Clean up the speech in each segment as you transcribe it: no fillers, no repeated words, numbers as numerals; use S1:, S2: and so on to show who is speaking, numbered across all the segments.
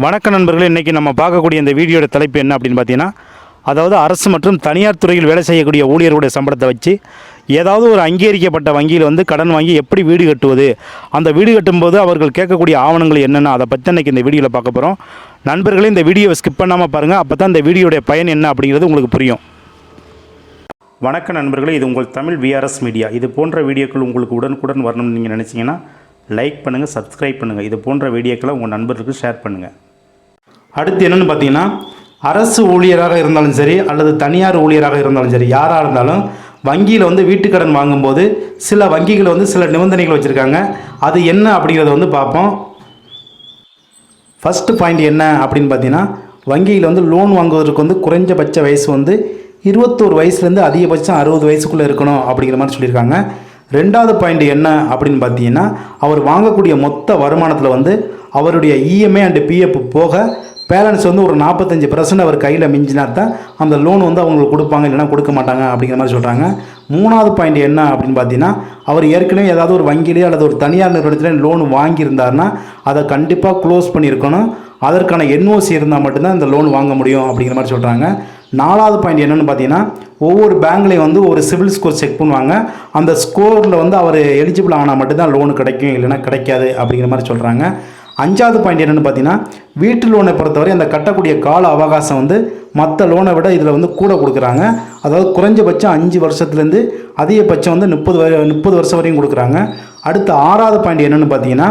S1: வணக்க நண்பர்களே, இன்றைக்கி நம்ம பார்க்கக்கூடிய இந்த வீடியோட தலைப்பு என்ன அப்படின்னு பார்த்தீங்கன்னா, அதாவது அரசு மற்றும் தனியார் துறையில் வேலை செய்யக்கூடிய ஊழியர்களுடைய சம்பளத்தை வச்சு ஏதாவது ஒரு அங்கீகரிக்கப்பட்ட வங்கியில் வந்து கடன் வாங்கி எப்படி வீடு கட்டுவது, அந்த வீடு கட்டும்போது அவர்கள் கேட்கக்கூடிய ஆவணங்கள் என்னென்ன, அதை பற்றி இன்றைக்கி இந்த வீடியோவில் பார்க்க போகிறோம். நண்பர்களே, இந்த வீடியோவை ஸ்கிப் பண்ணாமல் பாருங்கள், அப்போ தான் இந்த வீடியோடைய பயன் என்ன அப்படிங்கிறது உங்களுக்கு புரியும். வணக்க நண்பர்களே, இது உங்கள் தமிழ் விஆர்எஸ் மீடியா. இது போன்ற வீடியோக்கள் உங்களுக்கு உடனுக்குடன் வரணும்னு நீங்கள் நினச்சிங்கன்னா லைக் பண்ணுங்கள், சப்ஸ்கிரைப் பண்ணுங்கள். இது போன்ற வீடியோக்களை உங்கள் நண்பர்களுக்கு ஷேர் பண்ணுங்கள். அடுத்து என்னென்னு பார்த்தீங்கன்னா, அரசு ஊழியராக இருந்தாலும் சரி அல்லது தனியார் ஊழியராக இருந்தாலும் சரி, யாராக இருந்தாலும் வங்கியில் வந்து வீட்டுக்கடன் வாங்கும்போது சில வங்கிகள் வந்து சில நிபந்தனைகள் வச்சுருக்காங்க. அது என்ன அப்படிங்கிறத வந்து பார்ப்போம். ஃபஸ்ட்டு பாயிண்ட் என்ன அப்படின்னு பார்த்தீங்கன்னா, வங்கியில் வந்து லோன் வாங்குவதற்கு வந்து குறைஞ்சபட்ச வயசு வந்து 21 வயசுலேருந்து அதிகபட்சம் 60 வயசுக்குள்ளே இருக்கணும் அப்படிங்கிற மாதிரி சொல்லியிருக்காங்க. ரெண்டாவது பாயிண்ட் என்ன அப்படின்னு பார்த்தீங்கன்னா, அவர் வாங்கக்கூடிய மொத்த வருமானத்தில் வந்து அவருடைய இஎம்ஐ அண்டு பிஎஃப் போக பேலன்ஸ் வந்து ஒரு 45% அவர் கையில் மிஞ்சினா தான் அந்த லோன் வந்து அவங்களுக்கு கொடுப்பாங்க, இல்லைனா கொடுக்க மாட்டாங்க அப்படிங்கிற மாதிரி சொல்கிறாங்க. மூணாவது பாயிண்ட் என்ன அப்படின்னு பார்த்தீங்கன்னா, அவர் ஏற்கனவே ஏதாவது ஒரு வங்கியிலே அல்லது ஒரு தனியார் நிறுவனத்தில் லோன் வாங்கியிருந்தாருன்னா அதை கண்டிப்பாக க்ளோஸ் பண்ணியிருக்கணும். அதற்கான என்ஓசி இருந்தால் மட்டும்தான் இந்த லோன் வாங்க முடியும் அப்படிங்கிற மாதிரி சொல்கிறாங்க. நாலாவது பாயிண்ட் என்னென்னு பார்த்தீங்கன்னா, ஒவ்வொரு பேங்க்லேயும் வந்து ஒரு சிவில் ஸ்கோர் செக் பண்ணுவாங்க. அந்த ஸ்கோரில் வந்து அவர் எலிஜிபிள் ஆனால் மட்டும்தான் லோனு கிடைக்கும், இல்லைனா கிடைக்காது அப்படிங்கிற மாதிரி சொல்கிறாங்க. அஞ்சாவது பாயிண்ட் என்னென்னு பார்த்தீங்கன்னா, வீட்டு லோனை பொறுத்தவரை அந்த கட்டக்கூடிய கால அவகாசம் வந்து மற்ற லோனை விட இதில் வந்து கூட கொடுக்குறாங்க. அதாவது குறைஞ்சபட்சம் 5 வருஷத்துலேருந்து அதிகபட்சம் வந்து 30 வருஷம் வரையும் கொடுக்குறாங்க. அடுத்த ஆறாவது பாயிண்ட் என்னென்னு பார்த்தீங்கன்னா,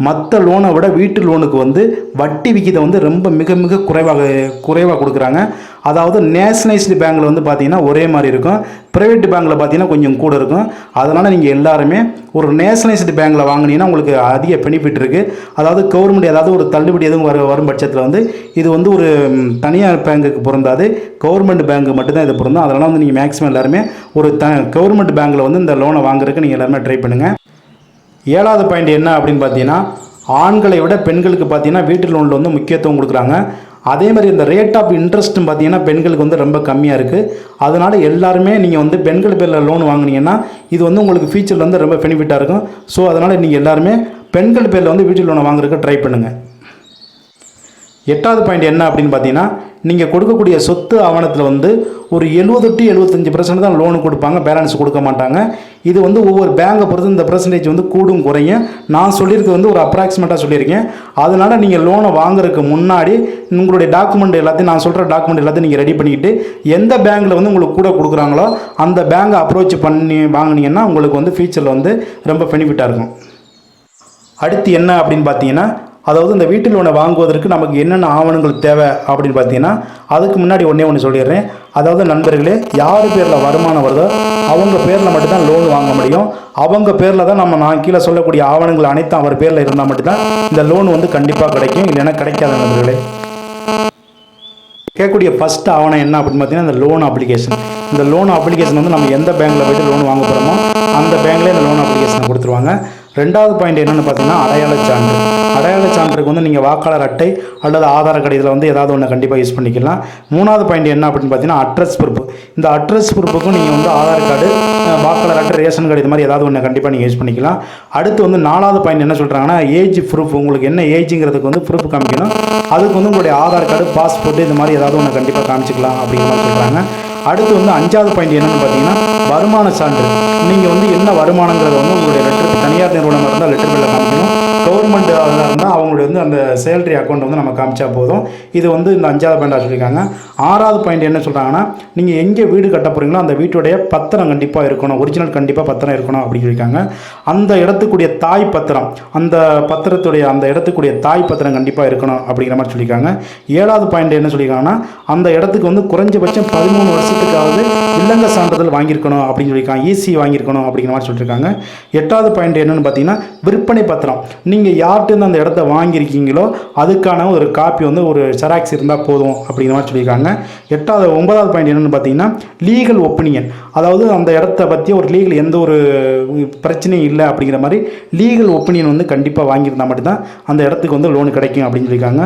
S1: மற்ற லோனை விட வீட்டு லோனுக்கு வந்து வட்டி விகிதம் வந்து ரொம்ப மிக மிக குறைவாக கொடுக்குறாங்க. அதாவது நேஷனலைஸ்டு பேங்கில் வந்து பார்த்தீங்கன்னா ஒரே மாதிரி இருக்கும், ப்ரைவேட் பேங்கில் பார்த்தீங்கன்னா கொஞ்சம் கூட இருக்கும். அதனால் நீங்கள் எல்லாருமே ஒரு நேஷனலைஸ்டு பேங்கில் வாங்கினீங்கன்னா உங்களுக்கு அதிக பெனிஃபிட் இருக்குது. அதாவது கவர்மெண்ட் ஏதாவது ஒரு தள்ளுபடி எதுவும் வரும் பட்சத்தில் வந்து இது வந்து ஒரு தனியார் பேங்குக்கு பொருந்தாது, கவர்மெண்ட் பேங்க்கு மட்டும்தான் இது பொருந்தும். அதனால் வந்து நீங்கள் மேக்ஸிமம் எல்லாருமே ஒரு கவர்மெண்ட் பேங்கில் வந்து இந்த லோனை வாங்குறதுக்கு நீங்கள் எல்லாருமே ட்ரை பண்ணுங்கள். ஏழாவது பாயிண்ட் என்ன அப்படின்னு பார்த்தீங்கன்னா, ஆண்களை விட பெண்களுக்கு பார்த்தீங்கன்னா வீட்டு லோனில் வந்து முக்கியத்துவம் கொடுக்குறாங்க. அதே மாதிரி இந்த ரேட் ஆஃப் இன்ட்ரெஸ்ட்டும் பார்த்தீங்கன்னா பெண்களுக்கு வந்து ரொம்ப கம்மியாக இருக்குது. அதனால் எல்லாருமே நீங்கள் வந்து பெண்கள் பேரில் லோன் வாங்கினீங்கன்னா இது வந்து உங்களுக்கு ஃபியூச்சரில் வந்து ரொம்ப பெனிஃபிட்டாக இருக்கும். ஸோ அதனால் நீங்கள் எல்லாருமே பெண்கள் பேரில் வந்து வீட்டு லோனை வாங்குறதுக்கு ட்ரை பண்ணுங்கள். எட்டாவது பாயிண்ட் என்ன அப்படின்னு பார்த்தீங்கன்னா, நீங்கள் கொடுக்கக்கூடிய சொத்து ஆவணத்தில் வந்து ஒரு 70 to 75% தான் லோனு கொடுப்பாங்க, பேலன்ஸ் கொடுக்க மாட்டாங்க. இது வந்து ஒவ்வொரு பேங்கை பொறுத்து இந்த பர்சன்டேஜ் வந்து கூடும் குறையும். நான் சொல்லியிருக்கிறது வந்து ஒரு அப்ராக்சிமேட்டாக சொல்லியிருக்கேன். அதனால் நீங்கள் லோனை வாங்குறதுக்கு முன்னாடி உங்களுடைய டாக்குமெண்ட் எல்லாத்தையும், நான் சொல்கிற டாக்குமெண்ட் எல்லாத்தையும் நீங்கள் ரெடி பண்ணிக்கிட்டு எந்த பேங்கில் வந்து உங்களுக்கு கூட கொடுக்குறாங்களோ அந்த பேங்கை அப்ரோச் பண்ணி வாங்கினீங்கன்னா உங்களுக்கு வந்து ஃபியூச்சரில் வந்து ரொம்ப பெனிஃபிட்டாக இருக்கும். அடுத்து என்ன அப்படின்னு பார்த்தீங்கன்னா, அதாவது இந்த வீட்டு லோனை வாங்குவதற்கு நமக்கு என்னென்ன ஆவணங்கள் தேவை அப்படின்னு பார்த்தீங்கன்னா, அதுக்கு முன்னாடி ஒன்று சொல்லிடுறேன். அதாவது நண்பர்களே, யார் பேரில் வருமானம் வருதோ அவங்க பேரில் மட்டும்தான் லோன் வாங்க முடியும். அவங்க பேரில் தான் நான் கீழே சொல்லக்கூடிய ஆவணங்கள் அனைத்தும் அவர் பேரில் இருந்தால் மட்டும்தான் இந்த லோன் வந்து கண்டிப்பாக கிடைக்கும், இல்லைன்னா கிடைக்காத நண்பர்களே. கேட்கக்கூடிய ஃபஸ்ட் ஆவணம் என்ன அப்படின்னு பார்த்தீங்கன்னா, இந்த லோன் அப்ளிகேஷன். இந்த லோன் அப்ளிகேஷன் வந்து நம்ம எந்த பேங்க்கில் போய்ட்டு லோன் வாங்க போகிறோமோ அந்த பேங்க்லேயே இந்த லோன் அப்ளிகேஷனை கொடுத்துருவாங்க. ரெண்டாவது பாயிண்ட் என்னென்னு பார்த்தீங்கன்னா, அடையாள சான்று. அடையாள சான்றுக்கு வந்து நீங்கள் வாக்காளர் அட்டை அல்லது ஆதார் கார்டு இதில் வந்து ஏதாவது ஒன்று கண்டிப்பாக யூஸ் பண்ணிக்கலாம். மூணாவது பாயிண்ட் என்ன அப்படின்னு பார்த்தீங்கன்னா, அட்ரஸ் ப்ரூஃப். இந்த அட்ரஸ் ப்ரூஃபுக்கும் நீங்கள் வந்து ஆதார் கார்டு, வாக்காளர் அட்டை, ரேஷன் கார்டு இது மாதிரி ஏதாவது ஒன்று கண்டிப்பாக நீங்கள் யூஸ் பண்ணிக்கலாம். அடுத்து வந்து நாலாவது பாயிண்ட் என்ன சொல்கிறாங்கன்னா, ஏஜ் ப்ரூஃப். உங்களுக்கு என்ன ஏஜுங்கிறதுக்கு வந்து ப்ரூஃப் காமிக்கணும். அதுக்கு வந்து உங்களுடைய ஆதார் கார்டு, பாஸ்போர்ட் இது மாதிரி ஏதாவது ஒன்று கண்டிப்பாக காமிச்சிக்கலாம் அப்படிங்கிற மாதிரி சொல்கிறாங்க. அடுத்து வந்து அஞ்சாவது பாயிண்ட் என்னென்னு பார்த்தீங்கன்னா, வருமான சான்று. நீங்கள் வந்து என்ன வருமானங்கிறத வந்து உங்களுடைய லெட்டர், தனியார் நிறுவனமாக இருந்தால் லெட்டர் பில்லில் காமிக்கணும். கவர்மெண்ட் இருந்தால் அவங்களுடைய வந்து அந்த சேலரி அக்கௌண்ட் வந்து நம்ம காமிச்சா போதும். இது வந்து இந்த அஞ்சாவது பாயிண்டாக சொல்லியிருக்காங்க. ஆறாவது பாயிண்ட் என்ன சொல்கிறாங்கன்னா, நீங்கள் எங்கே வீடு கட்ட போகிறீங்களோ அந்த வீட்டுடைய பத்திரம் கண்டிப்பாக இருக்கணும், ஒரிஜினல் கண்டிப்பாக பத்திரம் இருக்கணும் அப்படின்னு சொல்லியிருக்காங்க. அந்த இடத்துக்குரிய தாய் பத்திரம், அந்த பத்திரத்துடைய அந்த இடத்துக்குரிய தாய் பத்திரம் கண்டிப்பாக இருக்கணும் அப்படிங்கிற மாதிரி சொல்லியிருக்காங்க. ஏழாவது பாயிண்ட் என்ன சொல்லியிருக்காங்கன்னா, அந்த இடத்துக்கு வந்து குறைஞ்சபட்சம் 13 வருஷத்துக்காவது இல்லங்க சான்றிதழ் வாங்கியிருக்கணும் அப்படின்னு சொல்லியிருக்காங்க, ஈசி வாங்கியிருக்கணும் அப்படிங்கிற மாதிரி சொல்லியிருக்காங்க. எட்டாவது பாயிண்ட் என்னென்னு பார்த்தீங்கன்னா, விற்பனை பத்திரம். நீங்கள் யார்கிட்ட அந்த இடத்த வாங்கியிருக்கீங்களோ அதுக்கான ஒரு காப்பி வந்து ஒரு செராக்ஸ் இருந்தால் போதும் அப்படிங்கிற மாதிரி சொல்லியிருக்காங்க. 9வது பாயிண்ட் என்னென்னு பார்த்தீங்கன்னா, லீகல் ஒப்பீனியன். அதாவது அந்த இடத்த பற்றி ஒரு லீகல் எந்த ஒரு பிரச்சனையும் இல்லை அப்படிங்கிற மாதிரி லீகல் ஒப்பீனியன் வந்து கண்டிப்பாக வாங்கியிருந்தால் மட்டும்தான் அந்த இடத்துக்கு வந்து லோன் கிடைக்கும் அப்படின்னு சொல்லியிருக்காங்க.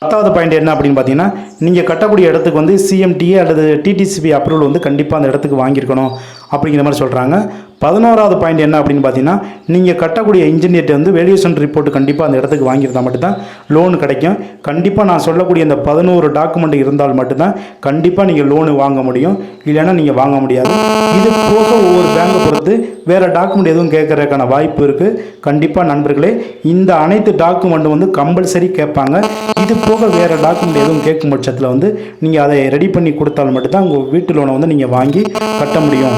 S1: 10வது பாயிண்ட் என்ன அப்படின்னு பார்த்தீங்கன்னா, நீங்கள் கட்டக்கூடிய இடத்துக்கு வந்து சிஎம்டிஏ அல்லது டிடிசிபி அப்ரூவல் வந்து கண்டிப்பாக அந்த இடத்துக்கு வாங்கியிருக்கணும். அப்படிங்கிற மாதிரி சொல்கிறாங்க. 11வது பாயிண்ட் என்ன அப்படின்னு பார்த்தீங்கன்னா, நீங்கள் கட்டக்கூடிய இன்ஜினியர்ட்ட வந்து வேல்யூஷன் ரிப்போர்ட் கண்டிப்பாக அந்த இடத்துக்கு வாங்கியிருந்தால் மட்டும்தான் லோன் கிடைக்கும். கண்டிப்பாக நான் சொல்லக்கூடிய இந்த 11 டாக்குமெண்ட் இருந்தால் மட்டும்தான் கண்டிப்பாக நீங்கள் லோனு வாங்க முடியும், இல்லைன்னா நீங்கள் வாங்க முடியாது. இது போக ஒவ்வொரு பேங்கை பொறுத்து வேறு டாக்குமெண்ட் எதுவும் கேட்கறதுக்கான வாய்ப்பு இருக்குது. கண்டிப்பாக நண்பர்களே, இந்த அனைத்து டாக்குமெண்ட்டும் வந்து கம்பல்சரி கேட்பாங்க. இது போக வேறு டாக்குமெண்ட் எதுவும் கேட்கும் பட்சத்தில் வந்து நீங்கள் அதை ரெடி பண்ணி கொடுத்தால் மட்டும்தான் உங்கள் வீட்டு லோனை வந்து நீங்கள் வாங்கி கட்ட முடியும்.